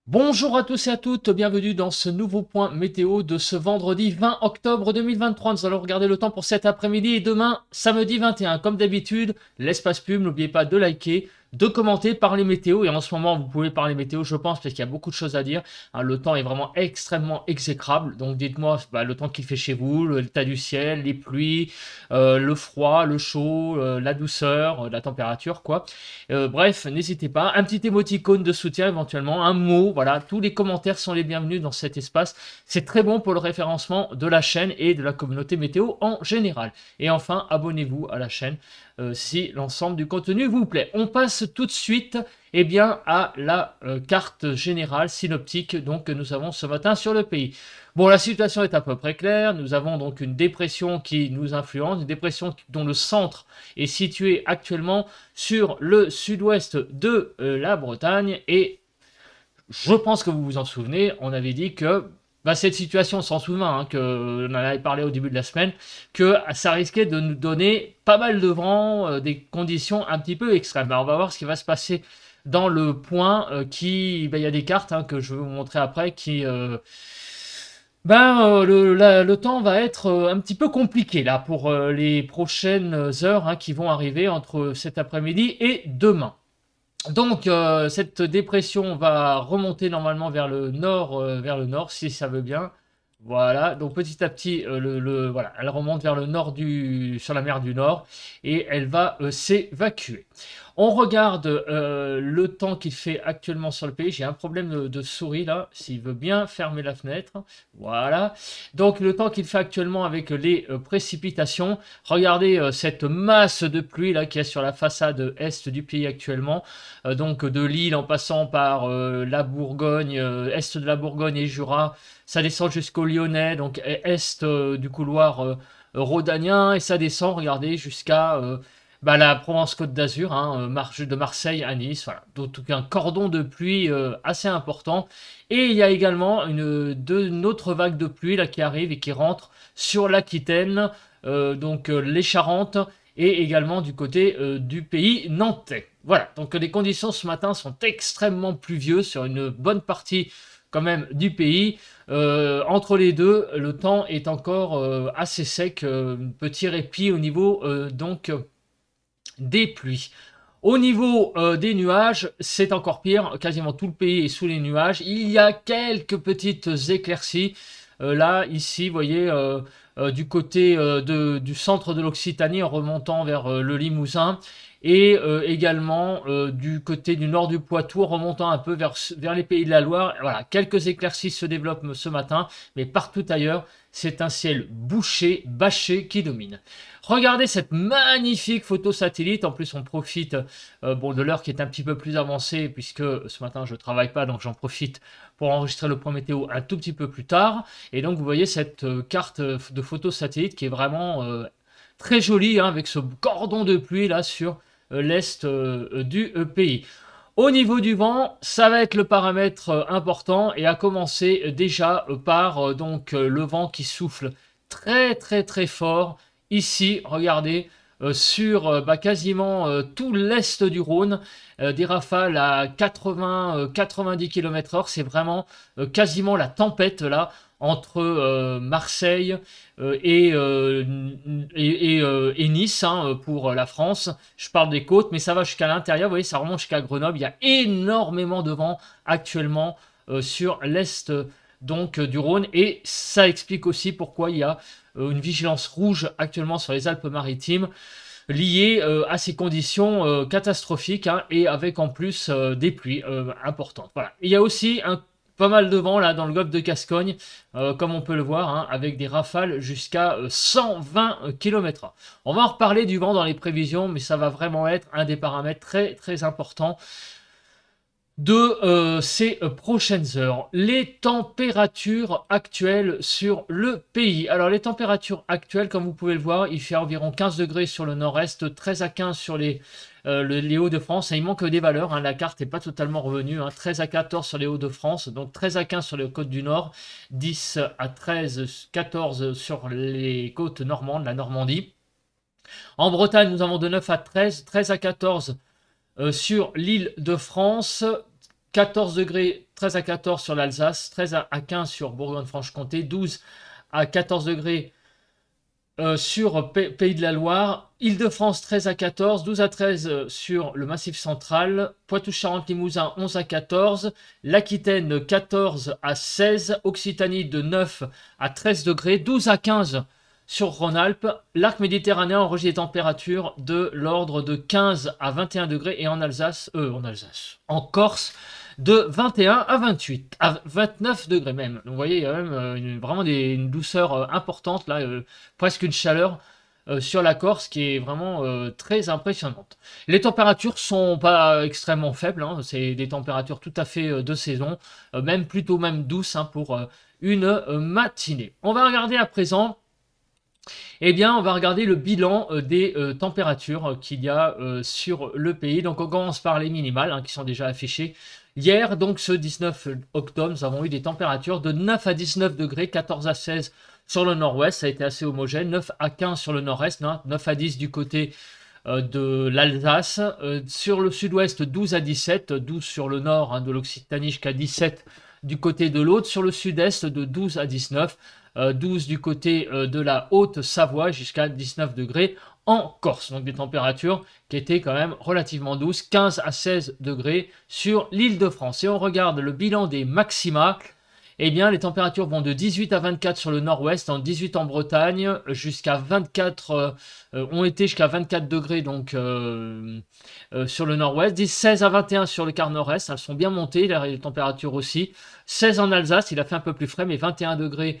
Bonjour à tous et à toutes, bienvenue dans ce nouveau point météo de ce vendredi 20 octobre 2023. Nous allons regarder le temps pour cet après-midi et demain, samedi 21. Comme d'habitude, l'espace pub, n'oubliez pas de liker, de commenter, parler météo. Et en ce moment, vous pouvez parler météo, je pense, parce qu'il y a beaucoup de choses à dire. Hein, le temps est vraiment extrêmement exécrable. Donc dites-moi le temps qu'il fait chez vous, l'état du ciel, les pluies, le froid, le chaud, la douceur, la température, quoi. Bref, n'hésitez pas. Un petit émoticône de soutien éventuellement, un mot, voilà. Tous les commentaires sont les bienvenus dans cet espace. C'est très bon pour le référencement de la chaîne et de la communauté météo en général. Et enfin, abonnez-vous à la chaîne si l'ensemble du contenu vous plaît. On passe tout de suite à la carte générale synoptique donc, que nous avons ce matin sur le pays. Bon, la situation est à peu près claire. Nous avons donc une dépression qui nous influence, une dépression dont le centre est situé actuellement sur le sud-ouest de la Bretagne. Et je pense que vous vous en souvenez, on avait dit que cette situation, on s'en souvient, hein, que on en avait parlé au début de la semaine, que ça risquait de nous donner pas mal de vent, des conditions un petit peu extrêmes. Alors on va voir ce qui va se passer dans le point il y a des cartes que je vais vous montrer après qui le temps va être un petit peu compliqué là pour les prochaines heures qui vont arriver entre cet après-midi et demain. Donc cette dépression va remonter normalement vers le nord si ça veut bien. Voilà, donc petit à petit, voilà, elle remonte vers le nord sur la mer du Nord et elle va s'évacuer. On regarde le temps qu'il fait actuellement sur le pays. J'ai un problème de souris là, s'il veut bien fermer la fenêtre. Voilà. Donc le temps qu'il fait actuellement avec les précipitations. Regardez cette masse de pluie là qui est sur la façade est du pays actuellement. Donc de Lille en passant par la Bourgogne, est de la Bourgogne et Jura. Ça descend jusqu'au Lyonnais, donc est du couloir rhodanien, et ça descend, regardez, jusqu'à la Provence-Côte d'Azur, de Marseille à Nice, voilà. Donc un cordon de pluie assez important. Et il y a également une autre vague de pluie là qui arrive et qui rentre sur l'Aquitaine, les Charentes, et également du côté du pays nantais. Voilà, donc les conditions ce matin sont extrêmement pluvieuses sur une bonne partie quand même du pays. Entre les deux, le temps est encore assez sec, petit répit au niveau des pluies. Au niveau des nuages, c'est encore pire, quasiment tout le pays est sous les nuages. Il y a quelques petites éclaircies. Là, ici, vous voyez, du côté du centre de l'Occitanie en remontant vers le Limousin et également du côté du nord du Poitou en remontant un peu vers les pays de la Loire. Voilà, quelques éclaircies se développent ce matin, mais partout ailleurs, c'est un ciel bouché, bâché qui domine. Regardez cette magnifique photo satellite. En plus, on profite de l'heure qui est un petit peu plus avancée puisque ce matin je travaille pas, donc j'en profite pour enregistrer le point météo un tout petit peu plus tard. Et donc vous voyez cette carte de photo satellite qui est vraiment très jolie avec ce cordon de pluie là sur l'est du pays. Au niveau du vent, ça va être le paramètre important et à commencer déjà par le vent qui souffle très très très fort. Ici, regardez, sur quasiment tout l'est du Rhône, des rafales à 80-90 km/h, c'est vraiment quasiment la tempête là entre Marseille et Nice pour la France. Je parle des côtes, mais ça va jusqu'à l'intérieur. Vous voyez, ça remonte jusqu'à Grenoble. Il y a énormément de vent actuellement sur l'est du Rhône, et ça explique aussi pourquoi il y a une vigilance rouge actuellement sur les Alpes-Maritimes liée à ces conditions catastrophiques et avec en plus des pluies importantes. Voilà. Il y a aussi pas mal de vent là dans le golfe de Gascogne, comme on peut le voir, avec des rafales jusqu'à 120 km/h. On va en reparler du vent dans les prévisions, mais ça va vraiment être un des paramètres très très importants de ces prochaines heures. Les températures actuelles sur le pays. Alors les températures actuelles, comme vous pouvez le voir, il fait environ 15 degrés sur le nord-est, 13 à 15 sur les Hauts-de-France. Il manque des valeurs, la carte n'est pas totalement revenue. 13 à 14 sur les Hauts-de-France, donc 13 à 15 sur les côtes du Nord, 10 à 13, 14 sur les côtes normandes, la Normandie. En Bretagne, nous avons de 9 à 13, 13 à 14 sur l'Île-de-France, 14 degrés, 13 à 14 sur l'Alsace, 13 à 15 sur Bourgogne-Franche-Comté, 12 à 14 degrés sur Pays de la Loire, Île-de-France 13 à 14, 12 à 13 sur le Massif central, Poitou-Charentes-Limousin 11 à 14, l'Aquitaine 14 à 16, Occitanie de 9 à 13 degrés, 12 à 15 sur Rhône-Alpes, l'arc méditerranéen enregistre des températures de l'ordre de 15 à 21 degrés et en en Corse, de 21 à 28, à 29 degrés même. Donc vous voyez, il y a même vraiment une douceur importante, là, presque une chaleur sur la Corse qui est vraiment très impressionnante. Les températures sont pas extrêmement faibles, hein, c'est des températures tout à fait de saison, même plutôt même douces hein, pour une matinée. On va regarder à présent. Eh bien, on va regarder le bilan des températures qu'il y a sur le pays. Donc, on commence par les minimales hein, qui sont déjà affichées. Hier, donc ce 19 octobre, nous avons eu des températures de 9 à 19 degrés, 14 à 16 sur le nord-ouest, ça a été assez homogène, 9 à 15 sur le nord-est, 9 à 10 du côté de l'Alsace, sur le sud-ouest 12 à 17, 12 sur le nord hein, de l'Occitanie jusqu'à 17 du côté de l'Aude, sur le sud-est de 12 à 19, 12 du côté de la Haute-Savoie jusqu'à 19 degrés en Corse. Donc des températures qui étaient quand même relativement douces, 15 à 16 degrés sur l'Île-de-France. Et on regarde le bilan des maxima, eh bien les températures vont de 18 à 24 sur le nord-ouest, en 18 en Bretagne, jusqu'à 24, ont été jusqu'à 24 degrés donc sur le nord-ouest, 16 à 21 sur le quart nord-est, elles sont bien montées, les températures aussi, 16 en Alsace, il a fait un peu plus frais, mais 21 degrés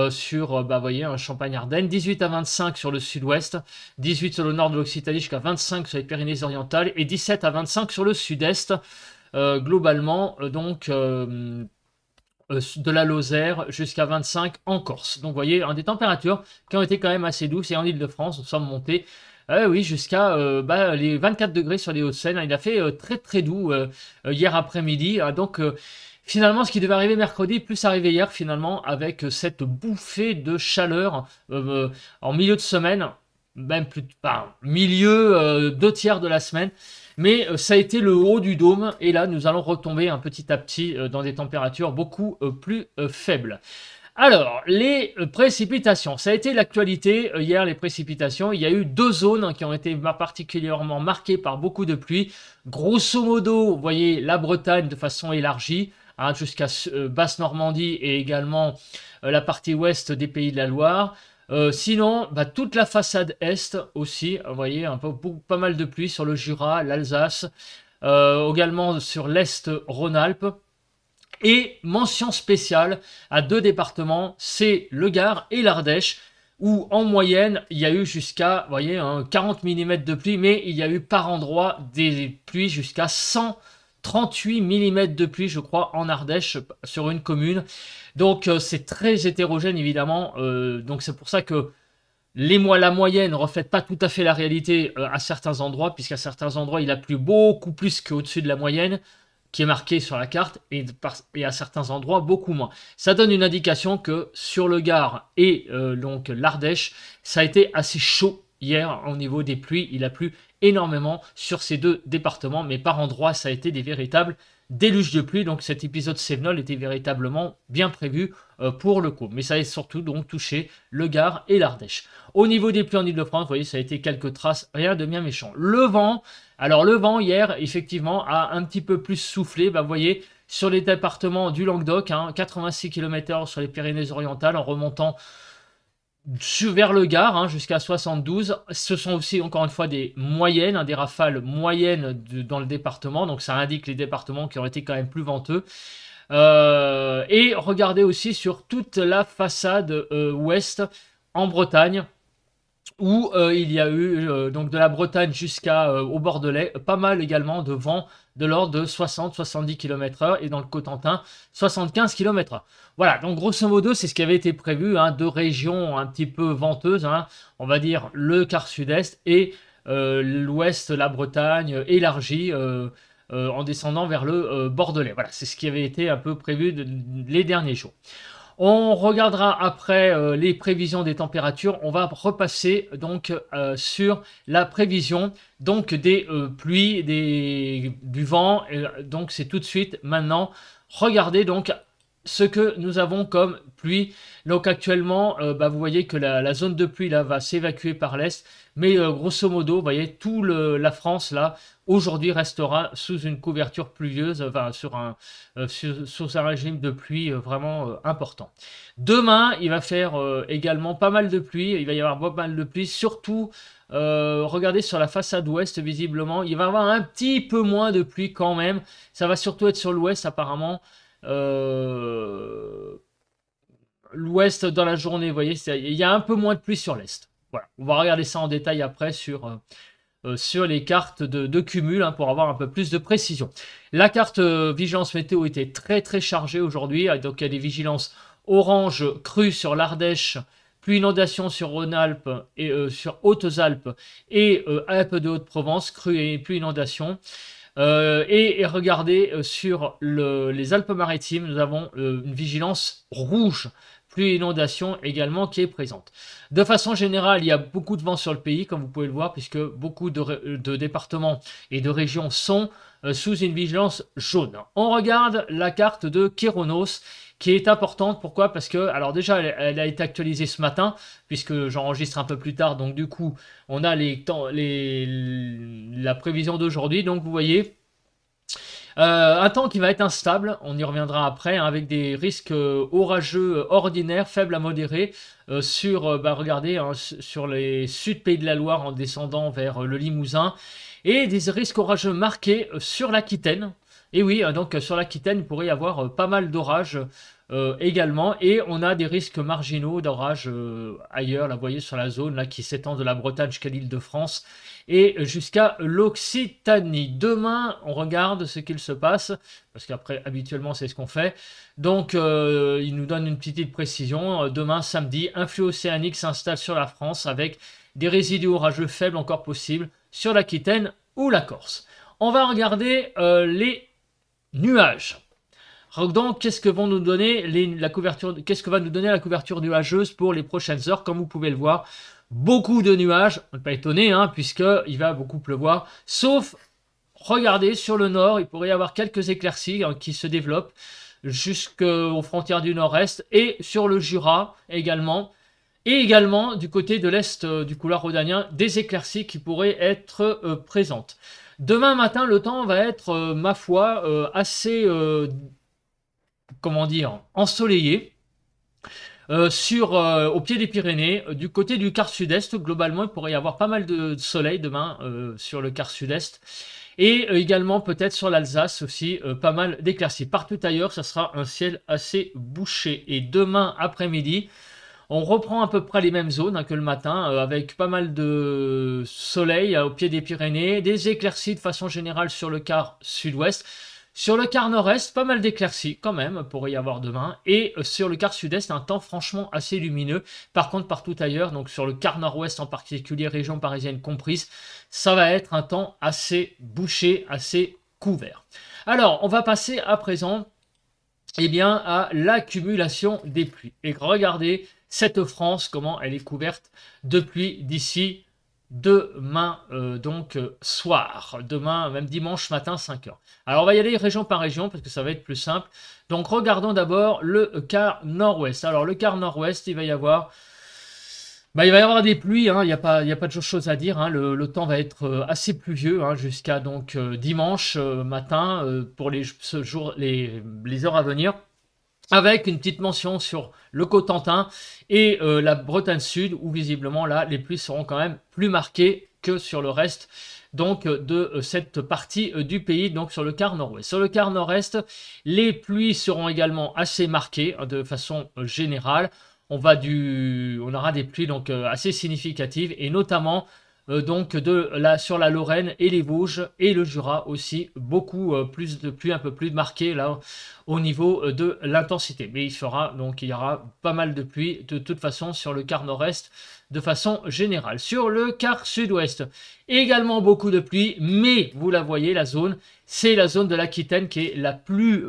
sur, vous voyez, un Champagne-Ardenne, 18 à 25 sur le sud-ouest, 18 sur le nord de l'Occitanie jusqu'à 25 sur les Pyrénées-Orientales et 17 à 25 sur le sud-est, globalement, donc de la Lozère jusqu'à 25 en Corse. Donc vous voyez, des températures qui ont été quand même assez douces et en Ile-de-France, nous sommes montés oui, jusqu'à les 24 degrés sur les Hauts-de-Seine. Il a fait très très doux hier après-midi, donc finalement, ce qui devait arriver mercredi, plus arrivé hier finalement, avec cette bouffée de chaleur en milieu de semaine, même plus, milieu, 2 tiers de la semaine. Mais ça a été le haut du dôme, et là, nous allons retomber petit à petit dans des températures beaucoup plus faibles. Alors, les précipitations, ça a été l'actualité hier, les précipitations. Il y a eu 2 zones qui ont été particulièrement marquées par beaucoup de pluie. Grosso modo, vous voyez la Bretagne de façon élargie, hein, jusqu'à Basse-Normandie et également la partie ouest des Pays de la Loire. Sinon, toute la façade est aussi, vous voyez, pas mal de pluie sur le Jura, l'Alsace, également sur l'est Rhône-Alpes. Et mention spéciale à 2 départements, c'est le Gard et l'Ardèche, où en moyenne, il y a eu jusqu'à, vous voyez, 40 mm de pluie, mais il y a eu par endroit des pluies jusqu'à 138 mm de pluie, je crois, en Ardèche, sur une commune. Donc c'est très hétérogène, évidemment, donc c'est pour ça que la moyenne ne reflète pas tout à fait la réalité à certains endroits, puisqu'à certains endroits, il a plu beaucoup plus qu'au-dessus de la moyenne, qui est marqué sur la carte, et à certains endroits beaucoup moins. Ça donne une indication que sur le Gard et donc l'Ardèche, ça a été assez chaud hier au niveau des pluies. Il a plu énormément sur ces 2 départements, mais par endroits, ça a été des véritables déluges de pluie. Donc cet épisode Cévenol était véritablement bien prévu pour le coup. Mais ça a surtout donc touché le Gard et l'Ardèche. Au niveau des pluies en Ile-de-France, vous voyez, ça a été quelques traces, rien de bien méchant. Le vent, alors le vent hier, effectivement, a un petit peu plus soufflé. Vous voyez, sur les départements du Languedoc, 86 km/h sur les Pyrénées-Orientales, en remontant vers le Gard, jusqu'à 72. Ce sont aussi, encore une fois, des moyennes, des rafales moyennes dans le département. Donc ça indique les départements qui ont été quand même plus venteux. Et regardez aussi sur toute la façade ouest en Bretagne, où il y a eu donc de la Bretagne jusqu'au Bordelais, pas mal également de vent de l'ordre de 60-70 km/h, et dans le Cotentin 75 km/h. Voilà, donc grosso modo c'est ce qui avait été prévu, 2 régions un petit peu venteuses, on va dire le quart sud-est et l'ouest, la Bretagne élargie en descendant vers le Bordelais. Voilà, c'est ce qui avait été un peu prévu les derniers jours. On regardera après les prévisions des températures. On va repasser donc sur la prévision donc des pluies, du vent. Donc c'est tout de suite maintenant. Regardez donc ce que nous avons comme pluie. Donc actuellement, vous voyez que la zone de pluie là va s'évacuer par l'est. Mais grosso modo, vous voyez, la France là, aujourd'hui restera sous une couverture pluvieuse, enfin, sous un régime de pluie vraiment important. Demain, il va faire également pas mal de pluie, il va y avoir pas mal de pluie, surtout, regardez sur la façade ouest, visiblement, il va y avoir un petit peu moins de pluie quand même, ça va surtout être sur l'ouest apparemment, l'ouest dans la journée, vous voyez, il y a un peu moins de pluie sur l'est. Voilà, on va regarder ça en détail après sur les cartes de cumul hein, pour avoir un peu plus de précision. La carte vigilance météo était très très chargée aujourd'hui, donc il y a des vigilances orange crue sur l'Ardèche, pluie inondation sur Rhône-Alpes et sur Hautes-Alpes et Alpes de Haute-Provence, crue et pluie inondation. Et regardez sur les Alpes-Maritimes, nous avons une vigilance rouge, pluie inondation également qui est présente. De façon générale, il y a beaucoup de vent sur le pays, comme vous pouvez le voir, puisque beaucoup de départements et de régions sont sous une vigilance jaune. On regarde la carte de Kéronos, qui est importante. Pourquoi? Parce que, alors déjà, elle a été actualisée ce matin, puisque j'enregistre un peu plus tard, donc du coup, on a la prévision d'aujourd'hui. Donc vous voyez, un temps qui va être instable, on y reviendra après, hein, avec des risques orageux ordinaires, faibles à modérés, regardez, hein, sur les sud Pays de la Loire en descendant vers le Limousin, et des risques orageux marqués sur l'Aquitaine. Et oui, donc sur l'Aquitaine, il pourrait y avoir pas mal d'orages également, et on a des risques marginaux d'orages ailleurs, là vous voyez sur la zone là, qui s'étend de la Bretagne jusqu'à l'Île-de-France, et jusqu'à l'Occitanie. Demain, on regarde ce qu'il se passe, parce qu'après, habituellement, c'est ce qu'on fait. Donc, il nous donne une petite précision. Demain, samedi, un flux océanique s'installe sur la France avec des résidus orageux faibles encore possibles sur l'Aquitaine ou la Corse. On va regarder les nuages. Donc, qu'est-ce que vont nous donner qu'est-ce que va nous donner la couverture nuageuse pour les prochaines heures? Comme vous pouvez le voir, beaucoup de nuages, on ne peut pas étonner, hein, puisqu'il va beaucoup pleuvoir, sauf, regardez, sur le nord, il pourrait y avoir quelques éclaircies hein, qui se développent jusqu'aux frontières du nord-est, et sur le Jura également, et également du côté de l'est du couloir rhodanien, des éclaircies qui pourraient être présentes. Demain matin, le temps va être, ma foi, assez, comment dire, ensoleillé. Au pied des Pyrénées, du côté du quart sud-est, globalement, il pourrait y avoir pas mal de soleil demain sur le quart sud-est. Et également, peut-être sur l'Alsace aussi, pas mal d'éclaircies. Partout ailleurs, ça sera un ciel assez bouché. Et demain après-midi, on reprend à peu près les mêmes zones hein, que le matin, avec pas mal de soleil au pied des Pyrénées, des éclaircies de façon générale sur le quart sud-ouest. Sur le quart nord-est, pas mal d'éclaircies quand même, pourrait y avoir demain. Et sur le quart sud-est, un temps franchement assez lumineux. Par contre, partout ailleurs, donc sur le quart nord-ouest en particulier, région parisienne comprise, ça va être un temps assez bouché, assez couvert. Alors, on va passer à présent à l'accumulation des pluies. Et regardez cette France, comment elle est couverte de pluie d'ici demain soir, demain même dimanche matin 5 h. Alors on va y aller région par région parce que ça va être plus simple. Donc regardons d'abord le quart nord-ouest. Alors le quart nord-ouest, il va y avoir des pluies, hein, il n'y a pas de chose à dire, hein, le temps va être assez pluvieux hein, jusqu'à donc dimanche matin pour les heures à venir, avec une petite mention sur le Cotentin et la Bretagne Sud, où visiblement là, les pluies seront quand même plus marquées que sur le reste donc de cette partie du pays, donc sur le quart nord-ouest. Sur le quart nord-est, les pluies seront également assez marquées de façon générale. On aura des pluies donc assez significatives, et notamment sur la Lorraine et les Vosges et le Jura aussi, beaucoup plus de pluie, un peu plus marquée là au niveau de l'intensité. Mais il y aura pas mal de pluie de toute façon sur le quart nord-est de façon générale. Sur le quart sud-ouest, également beaucoup de pluie, mais vous la voyez, la zone, c'est la zone de l'Aquitaine qui est la plus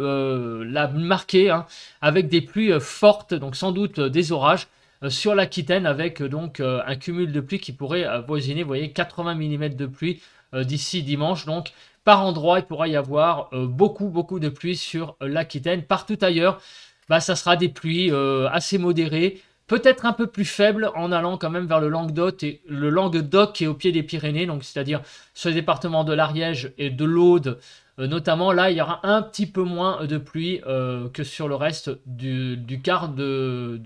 marquée, hein, avec des pluies fortes, donc sans doute des orages sur l'Aquitaine, avec donc un cumul de pluie qui pourrait avoisiner, vous voyez, 80 mm de pluie d'ici dimanche. Donc par endroit, il pourra y avoir beaucoup de pluie sur l'Aquitaine. Partout ailleurs, bah, ça sera des pluies assez modérées, peut-être un peu plus faibles en allant quand même vers le Languedoc qui est au pied des Pyrénées, donc c'est-à-dire sur les départements de l'Ariège et de l'Aude, notamment. Là, il y aura un petit peu moins de pluie que sur le reste du quart du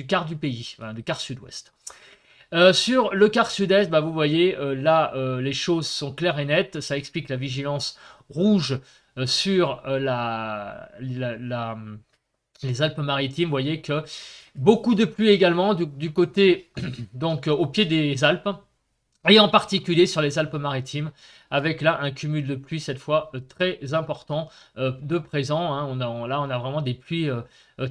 quart du pays, voilà, du quart sud-ouest. Sur le quart sud-est, bah, vous voyez, là, les choses sont claires et nettes. Ça explique la vigilance rouge sur les Alpes-Maritimes. Vous voyez que beaucoup de pluie également du côté, donc au pied des Alpes, et en particulier sur les Alpes-Maritimes, avec là un cumul de pluie cette fois très important de présent. Hein. Là, on a vraiment des pluies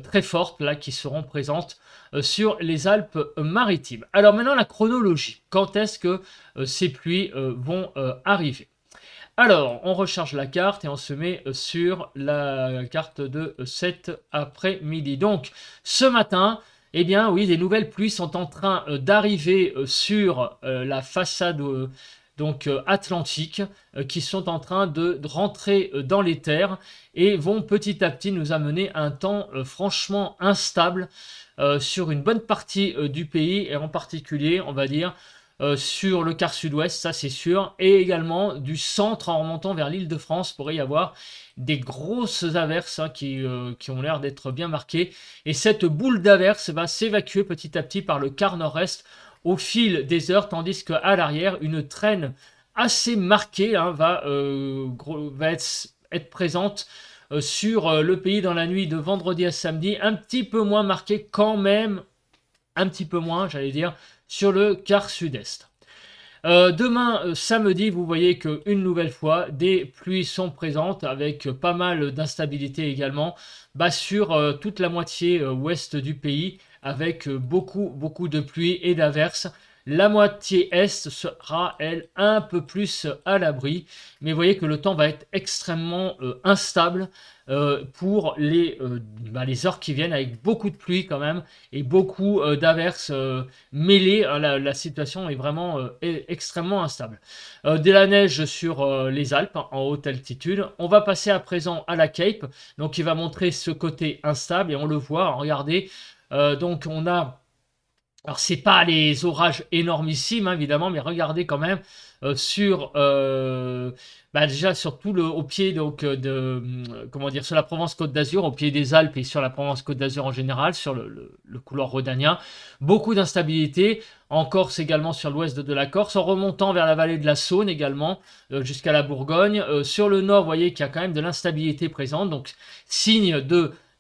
très fortes là qui seront présentes sur les Alpes-Maritimes. Alors maintenant, la chronologie. Quand est-ce que ces pluies vont arriver? Alors, on recharge la carte et on se met sur la carte de cet après-midi. Donc, ce matin, eh bien oui, des nouvelles pluies sont en train d'arriver sur la façade donc atlantique, qui sont en train de rentrer dans les terres et vont petit à petit nous amener un temps franchement instable sur une bonne partie du pays, et en particulier, on va dire, sur le quart sud-ouest, ça c'est sûr, et également du centre en remontant vers l'Île-de-France, pourrait y avoir des grosses averses hein, qui ont l'air d'être bien marquées, et cette boule d'averses va s'évacuer petit à petit par le quart nord-est au fil des heures, tandis qu'à l'arrière, une traîne assez marquée hein, va être présente sur le pays dans la nuit de vendredi à samedi, un petit peu moins marquée quand même, un petit peu moins, j'allais dire, sur le quart sud-est. Demain, samedi, vous voyez qu'une nouvelle fois, des pluies sont présentes avec pas mal d'instabilité également sur toute la moitié ouest du pays, avec beaucoup de pluie et d'averses. La moitié est sera, elle, un peu plus à l'abri. Mais vous voyez que le temps va être extrêmement instable pour les heures qui viennent, avec beaucoup de pluie quand même et beaucoup d'averses mêlées. La situation est vraiment extrêmement instable. De la neige sur les Alpes en haute altitude. On va passer à présent à la Cape, donc qui va montrer ce côté instable, et on le voit, regardez. Donc on a, alors c'est pas les orages énormissimes hein, évidemment, mais regardez quand même sur déjà surtout au pied donc comment dire, sur la Provence-Côte d'Azur, au pied des Alpes, et sur la Provence-Côte d'Azur en général, sur le couloir rhodanien, beaucoup d'instabilité. En Corse également, sur l'ouest de la Corse, en remontant vers la vallée de la Saône également, jusqu'à la Bourgogne. Sur le nord, vous voyez qu'il y a quand même de l'instabilité présente, donc signe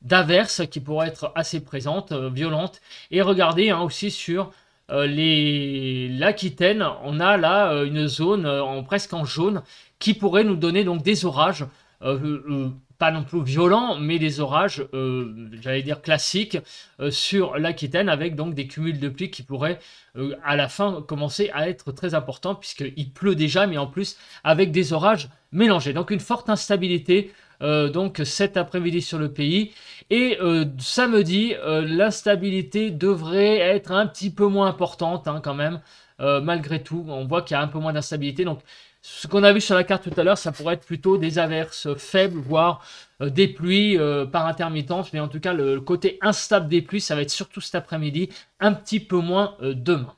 d'averses qui pourraient être assez présentes, violentes. Et regardez hein, aussi sur l'Aquitaine, on a là une zone presque en jaune qui pourrait nous donner donc des orages, pas non plus violents, mais des orages, j'allais dire classiques, sur l'Aquitaine, avec donc des cumuls de pluie qui pourraient à la fin commencer à être très importants, puisqu'il pleut déjà, mais en plus avec des orages mélangés. Donc une forte instabilité donc cet après-midi sur le pays, et samedi l'instabilité devrait être un petit peu moins importante hein, quand même, malgré tout on voit qu'il y a un peu moins d'instabilité. Donc ce qu'on a vu sur la carte tout à l'heure, ça pourrait être plutôt des averses faibles, voire des pluies par intermittence, mais en tout cas le côté instable des pluies, ça va être surtout cet après-midi, un petit peu moins demain.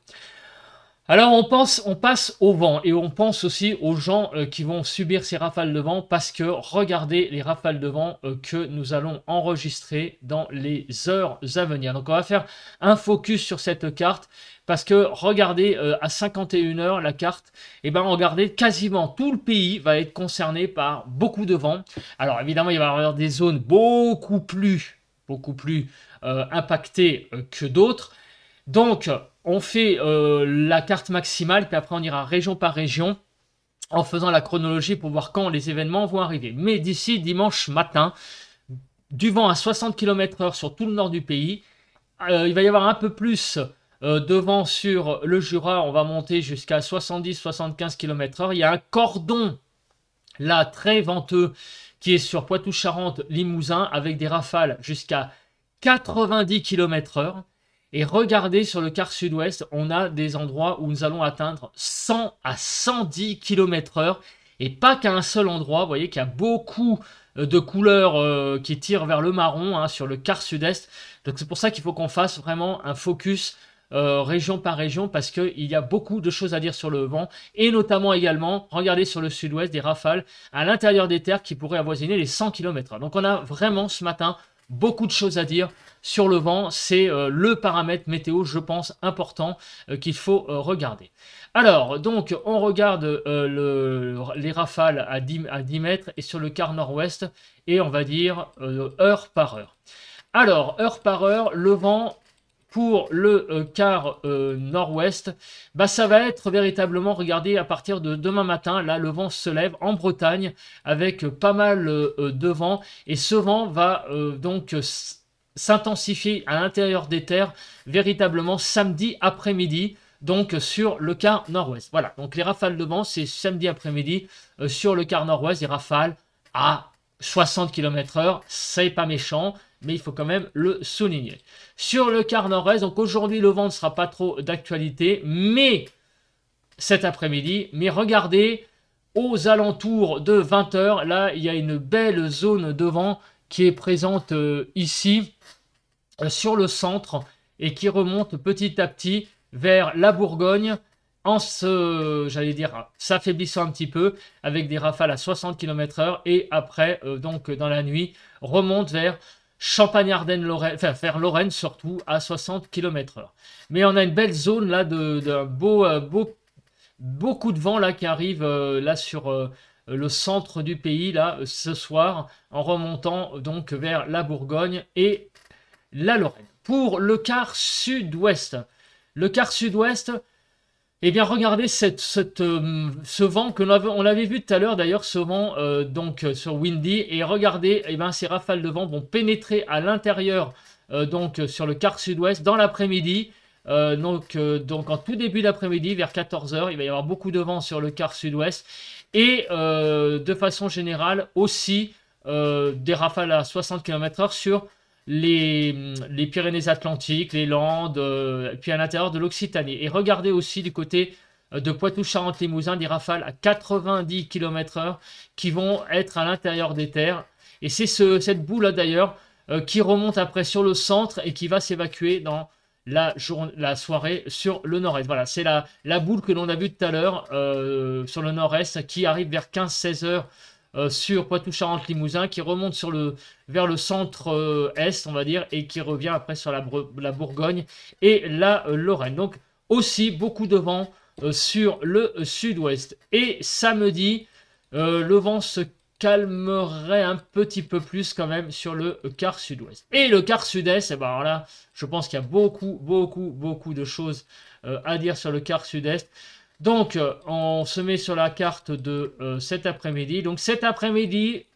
Alors on passe au vent, et on pense aussi aux gens qui vont subir ces rafales de vent, parce que regardez les rafales de vent que nous allons enregistrer dans les heures à venir. Donc on va faire un focus sur cette carte, parce que regardez à 51h la carte, et regardez, quasiment tout le pays va être concerné par beaucoup de vent. Alors évidemment il va y avoir des zones beaucoup plus impactées que d'autres. Donc, on fait la carte maximale, puis après on ira région par région en faisant la chronologie pour voir quand les événements vont arriver. Mais d'ici dimanche matin, du vent à 60 km/h sur tout le nord du pays. Il va y avoir un peu plus Devant sur le Jura, on va monter jusqu'à 70-75 km/h. Il y a un cordon là très venteux qui est sur Poitou-Charentes-Limousin avec des rafales jusqu'à 90 km/h. Et regardez sur le quart sud-ouest, on a des endroits où nous allons atteindre 100 à 110 km/h. Et pas qu'à un seul endroit, vous voyez qu'il y a beaucoup de couleurs qui tirent vers le marron hein, sur le quart sud-est. Donc c'est pour ça qu'il faut qu'on fasse vraiment un focus région par région parce qu'il y a beaucoup de choses à dire sur le vent et notamment également, regardez sur le sud-ouest des rafales à l'intérieur des terres qui pourraient avoisiner les 100 km/h. Donc on a vraiment ce matin beaucoup de choses à dire sur le vent, c'est le paramètre météo, je pense, important qu'il faut regarder. Alors, donc, on regarde les rafales à 10 mètres et sur le quart nord-ouest, et on va dire heure par heure. Alors, heure par heure, le vent pour le quart nord-ouest, bah, ça va être véritablement, regardez, à partir de demain matin, là, le vent se lève en Bretagne avec pas mal de vent, et ce vent va donc s'intensifier à l'intérieur des terres véritablement samedi après-midi, donc sur le quart nord-ouest. Voilà, donc les rafales de vent, c'est samedi après-midi sur le quart nord-ouest, des rafales à 60 km/h, c'est pas méchant, mais il faut quand même le souligner. Sur le quart nord-est, donc aujourd'hui le vent ne sera pas trop d'actualité, mais cet après-midi, mais regardez, aux alentours de 20 h, là il y a une belle zone de vent qui est présente ici, sur le centre, et qui remonte petit à petit vers la Bourgogne, en j'allais dire, s'affaiblissant un petit peu, avec des rafales à 60 km/h, et après, donc dans la nuit, remonte vers Champagne-Ardenne-Lorraine, enfin vers Lorraine surtout, à 60 km/h. Mais on a une belle zone là de beaucoup de vent là qui arrive là sur le centre du pays là ce soir, en remontant donc vers la Bourgogne et la Lorraine. Pour le quart sud-ouest, eh bien, regardez ce vent que on l'avait vu tout à l'heure d'ailleurs, ce vent donc sur Windy, et regardez, eh bien, ces rafales de vent vont pénétrer à l'intérieur donc sur le quart sud-ouest dans l'après-midi. Donc en tout début d'après-midi, vers 14 h, il va y avoir beaucoup de vent sur le quart sud-ouest, et de façon générale aussi des rafales à 60 km/h sur les Pyrénées-Atlantiques, les Landes, puis à l'intérieur de l'Occitanie. Et regardez aussi du côté de Poitou-Charentes-Limousin, des rafales à 90 km/h qui vont être à l'intérieur des terres. Et c'est cette boule d'ailleurs qui remonte après sur le centre et qui va s'évacuer dans la soirée sur le nord-est. Voilà, c'est la boule que l'on a vue tout à l'heure sur le nord-est qui arrive vers 15-16 h sur Poitou-Charentes-Limousin, qui remonte vers le centre-est, on va dire, et qui revient après sur la Bourgogne et la Lorraine. Donc aussi beaucoup de vent sur le sud-ouest. Et samedi, le vent se calmerait un petit peu plus quand même sur le quart sud-ouest. Et le quart sud-est, eh ben alors là, je pense qu'il y a beaucoup de choses à dire sur le quart sud-est. Donc, on se met sur la carte de cet après-midi. Donc, cet après-midi,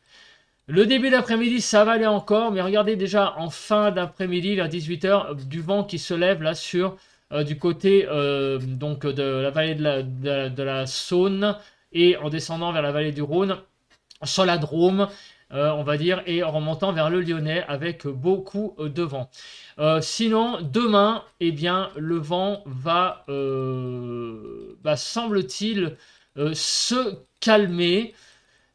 le début d'après-midi, ça va aller encore. Mais regardez déjà en fin d'après-midi, vers 18 h, du vent qui se lève là sur du côté donc de la vallée de la Saône, et en descendant vers la vallée du Rhône, sur la Drôme, on va dire, et en remontant vers le Lyonnais avec beaucoup de vent. Sinon, demain, eh bien, le vent va, semble-t-il, se calmer.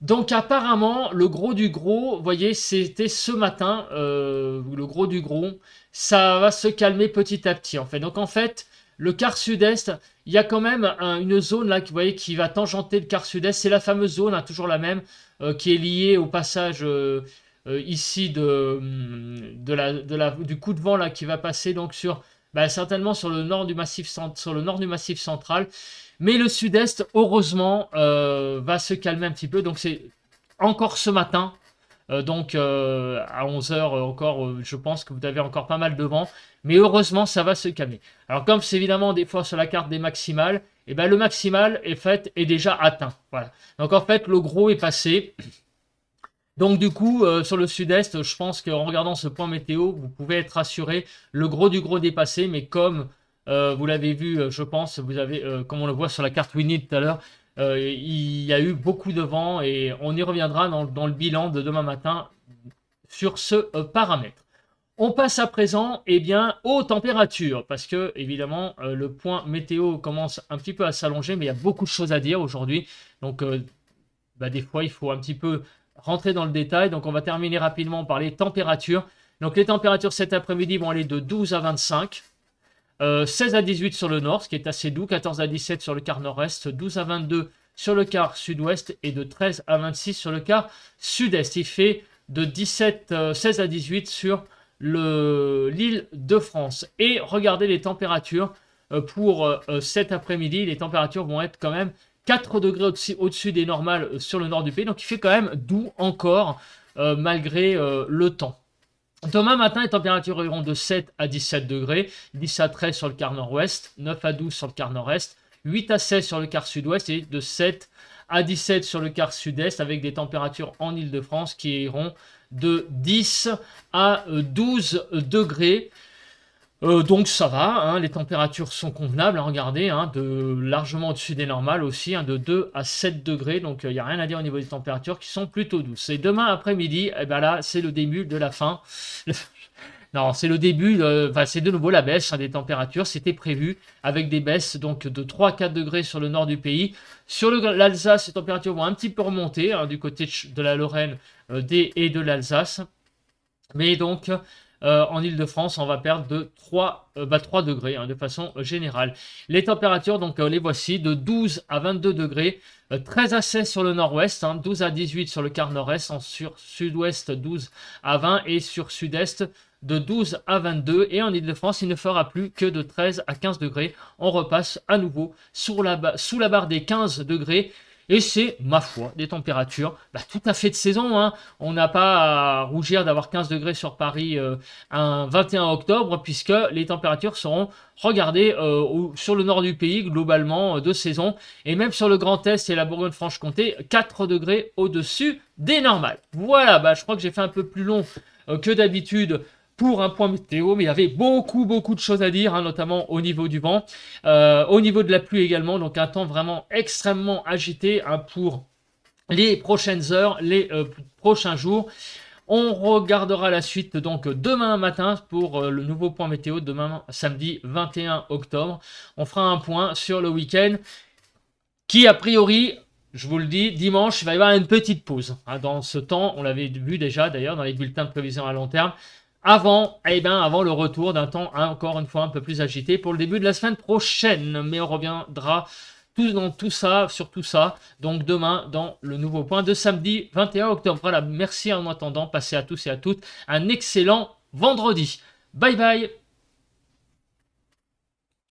Donc apparemment, le gros du gros, vous voyez, c'était ce matin, le gros du gros, ça va se calmer petit à petit en fait. Donc en fait, le quart sud-est, il y a quand même une zone là, vous voyez, qui va tangenter le quart sud-est. C'est la fameuse zone, hein, toujours la même, qui est liée au passage ici du coup de vent là qui va passer donc sur, certainement sur le nord du massif central. Mais le sud-est, heureusement, va se calmer un petit peu. Donc c'est encore ce matin. Donc à 11 h encore, je pense que vous avez encore pas mal de vent. Mais heureusement, ça va se calmer. Alors comme c'est évidemment des fois sur la carte des maximales, et le maximal est déjà atteint. Voilà. Donc en fait, le gros est passé. Donc du coup, sur le sud-est, je pense qu'en regardant ce point météo, vous pouvez être rassuré. Le gros du gros dépassé, mais comme Vous l'avez vu, je pense, vous avez, comme on le voit sur la carte Winnie tout à l'heure, il y a eu beaucoup de vent et on y reviendra dans le bilan de demain matin sur ce paramètre. On passe à présent aux températures, parce que évidemment le point météo commence un petit peu à s'allonger, mais il y a beaucoup de choses à dire aujourd'hui. Donc des fois il faut un petit peu rentrer dans le détail. Donc on va terminer rapidement par les températures. Donc les températures cet après-midi vont aller de 12 à 25. 16 à 18 sur le nord, ce qui est assez doux, 14 à 17 sur le quart nord-est, 12 à 22 sur le quart sud-ouest et de 13 à 26 sur le quart sud-est. Il fait de 16 à 18 sur l'île de France. Et regardez les températures pour cet après-midi. Les températures vont être quand même 4 degrés au-dessus des normales sur le nord du pays. Donc il fait quand même doux encore malgré le temps. Demain matin, les températures iront de 7 à 17 degrés, 10 à 13 sur le quart nord-ouest, 9 à 12 sur le quart nord-est, 8 à 16 sur le quart sud-ouest et de 7 à 17 sur le quart sud-est avec des températures en Île-de-France qui iront de 10 à 12 degrés. Donc ça va, hein, les températures sont convenables, hein, regardez, hein, largement au-dessus des normales aussi, hein, de 2 à 7 degrés, donc il n'y a rien à dire au niveau des températures qui sont plutôt douces. Et demain après-midi, là c'est le début de la fin. Non, c'est le début, c'est de nouveau la baisse des températures, c'était prévu avec des baisses donc de 3 à 4 degrés sur le nord du pays. Sur l'Alsace, les températures vont un petit peu remonter du côté de la Lorraine et de l'Alsace. Mais donc, en Ile-de-France, on va perdre de 3 degrés de façon générale. Les températures, donc les voici, de 12 à 22 degrés, 13 à 16 sur le nord-ouest, 12 à 18 sur le quart nord-est, sur sud-ouest 12 à 20 et sur sud-est de 12 à 22. Et en Ile-de-France, il ne fera plus que de 13 à 15 degrés. On repasse à nouveau sous la barre des 15 degrés. Et c'est, ma foi, des températures tout à fait de saison. Hein. On n'a pas à rougir d'avoir 15 degrés sur Paris un 21 octobre, puisque les températures seront, regardez, sur le nord du pays, globalement, de saison. Et même sur le Grand Est et la Bourgogne-Franche-Comté, 4 degrés au-dessus des normales. Voilà, je crois que j'ai fait un peu plus long que d'habitude pour un point météo, mais il y avait beaucoup de choses à dire, notamment au niveau du vent, au niveau de la pluie également, donc un temps vraiment extrêmement agité pour les prochaines heures, les prochains jours. On regardera la suite donc demain matin pour le nouveau point météo, demain samedi 21 octobre. On fera un point sur le week-end qui a priori... Je vous le dis, dimanche, il va y avoir une petite pause. Dans ce temps, on l'avait vu déjà d'ailleurs dans les bulletins de prévision à long terme, avant le retour d'un temps encore une fois un peu plus agité pour le début de la semaine prochaine. Mais on reviendra sur tout ça, donc demain dans le nouveau point de samedi 21 octobre. Voilà, merci en attendant, passez à tous et à toutes un excellent vendredi. Bye bye.